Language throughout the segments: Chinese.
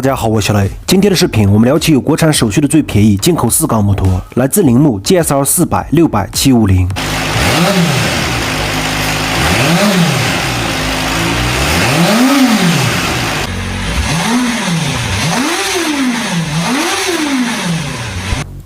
大家好，我是小雷。今天的视频我们聊起有国产手续的最便宜进口4缸摩托，来自铃木 GSR 400、600、750。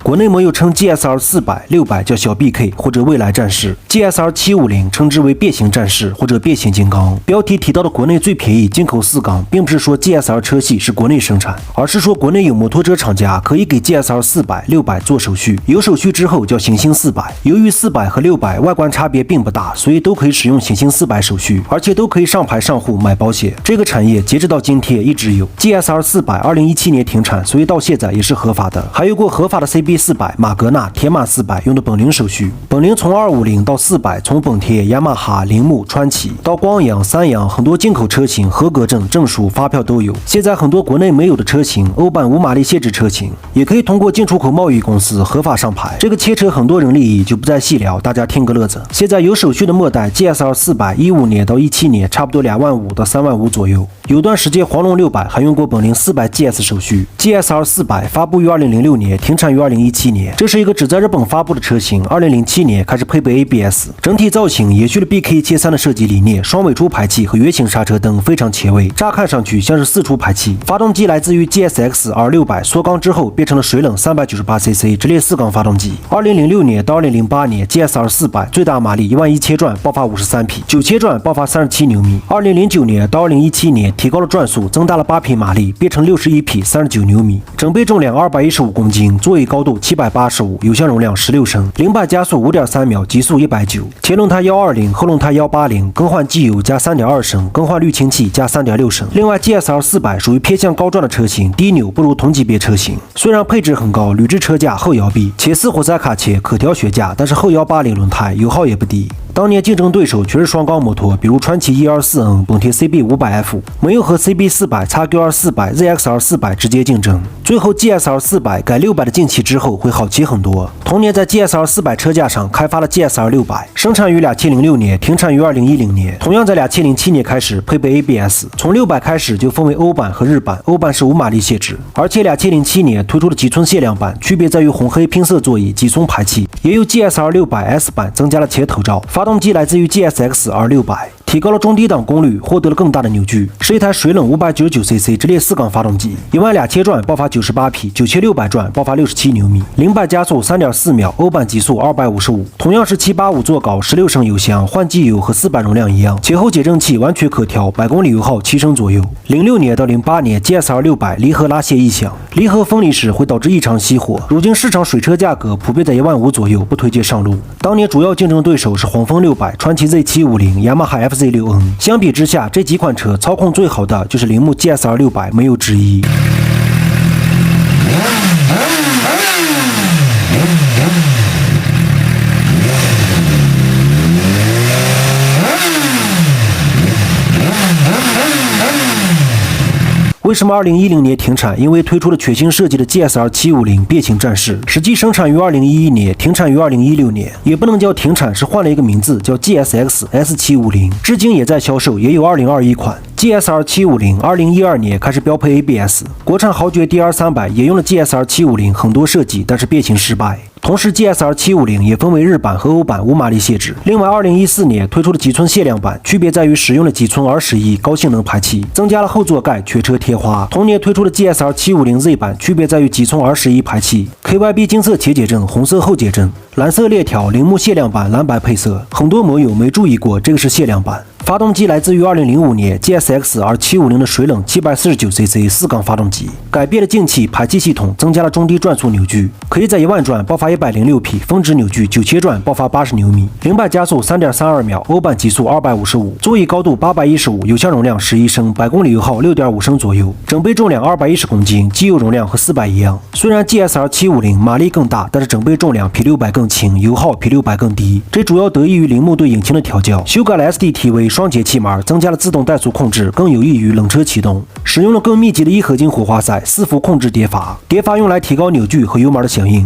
国内摩友称 GSR 400、600叫小 BK 或者未来战士 ，GSR 750称之为变形战士或者变形金刚。标题提到的国内最便宜进口4缸，并不是说 GSR 车系是国内生产，而是说国内有摩托车厂家可以给 GSR 400、600做手续，有手续之后叫行星400。由于400和600外观差别并不大，所以都可以使用行星400手续，而且都可以上牌上户买保险。这个产业截止到今天一直有 GSR 400， 2017年停产，所以到现在也是合法的。还有过合法的 CB400、马格纳、铁马400用的本铃手续。本铃从250到400，从本田、雅马哈、铃木、川崎到光阳、三阳，很多进口车型合格证、证书、发票都有。现在很多国内没有的车型，欧版5马力限制车型，也可以通过进出口贸易公司合法上牌。这个牵扯很多人利益，就不再细聊，大家听个乐子。现在有手续的末代 GSR 400， 15年到17年差不多2万5到3万5左右。有段时间黄龙600还用过本铃400 GS 手续。GSR 400发布于2006年，停产于2017年。这是一个只在日本发布的车型，2007年开始配备 ABS， 整体造型延续了 BK13的设计理念，双尾出排气和圆形刹车灯非常前卫，乍看上去像是4出排气。发动机来自于 GSX R600， 缩缸之后变成了水冷 398cc 直列4缸发动机。2006年到2008年 GSR 400最大马力11000转，爆发53匹，9千转爆发37牛米。2009年到2017年提高了转速，增大了8匹马力，变成61匹39牛米，整备重量215公斤，座椅高度785，油箱容量16升，0-100加速 5.3秒，极速190，前轮胎120，后轮胎180，更换机油加 3.2 升，更换滤清器加 3.6 升。另外 GSR 400属于偏向高转的车型，低扭不如同级别车型。虽然配置很高，铝制车架、后摇臂，前4活塞卡钳，可调悬架，但是后180轮胎油耗也不低。当年竞争对手全是双缸摩托，比如川崎 124N、本田 CB500F， 没有和 CB400、XQR 400、ZXR 400直接竞争。最后 GSR 400改600的进气之后会好骑很多。同年在 GSR 400车架上开发了 GSR 600，生产于2006年，停产于2010年。同样在2007年开始配备 ABS， 从600开始就分为欧版和日版，欧版是5马力限制，而且2007年推出了极寸限量版，区别在于红黑拼色座椅、极松排气，也有 GSR 600 S 版增加了前头罩。发动机来自于 GSX R600， 提高了中低档功率，获得了更大的扭矩，是一台水冷 599cc 直列4缸发动机，12000转爆发98匹，9600转爆发67牛米，0-100加速 3.4 秒，欧版极速255。同样是785座高，16升油箱，换机油和400容量一样，前后减震器完全可调，百公里油耗7升左右。06年到08年 GSR 600离合拉线异响，离合分离时会导致异常熄火。如今市场水车价格普遍在1万5左右，不推荐上路。当年主要竞争对手是黄蜂600、川崎 Z750、雅马哈 FZ6N， 相比之下，这几款车操控最好的就是铃木 GSR 600，没有之一。为什么2010年停产？因为推出了全新设计的 GSR 750变形战士，实际生产于2011年，停产于2016年，也不能叫停产，是换了一个名字，叫 GSX S750， 至今也在销售，也有2021款。GSR 750 2012年开始标配 ABS， 国产豪爵 DR300 也用了 GSR 750很多设计，但是变形失败。同时 GSR 750也分为日版和欧版5马力限制。另外2014年推出了极寸限量版，区别在于使用了极寸R11高性能排气，增加了后座盖，全车贴花。同年推出了 GSR 750Z 版，区别在于极寸R11排气， KYB 金色前减震，红色后减震，蓝色链条，铃木限量版蓝白配色。很多摩友没注意过，这个是限量版。发动机来自于2005年 GSX R750的水冷 749cc 4缸发动机，改变了进气排气系统，增加了中低转速扭矩，可以在1万转爆发106匹，峰值扭矩9000转爆发80牛米，0-100加速 3.32 秒，欧版极速255，座椅高度815，油箱容量11升，百公里油耗 6.5 升左右，整备重量210公斤，机油容量和400一样。虽然 GSR 750马力更大，但是整备重量比600更轻，油耗比600更低，这主要得益于铃木对引擎的调教，修改了 SDTV 双节气门，增加了自动怠速控制，更有益于冷车启动。使用了更密集的1合金火花塞，4伏控制碟阀，碟阀用来提高扭矩和油门的响应。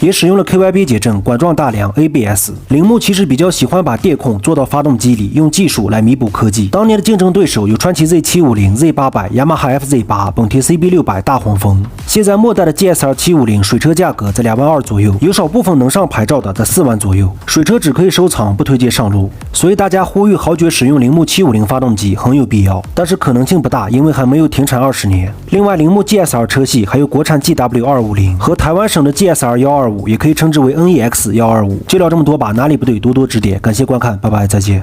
也使用了 KYB 减震、管状大梁、ABS。铃木其实比较喜欢把电控做到发动机里，用技术来弥补科技。当年的竞争对手有川崎 Z750、Z800、雅马哈 FZ8、本田 CB600、大黄蜂。现在末代的 GSR 750水车价格在2万2左右，有少部分能上牌照的在4万左右。水车只可以收藏，不推荐上路。所以大家呼吁豪爵使用铃木750发动机很有必要，但是可能性不大，因为还没有停产20年。另外，铃木 GSR 车系还有国产 GW250和台湾省的 GSR 125。也可以称之为 NEX 125。就聊这么多吧，哪里不对多多指点。感谢观看，拜拜，再见。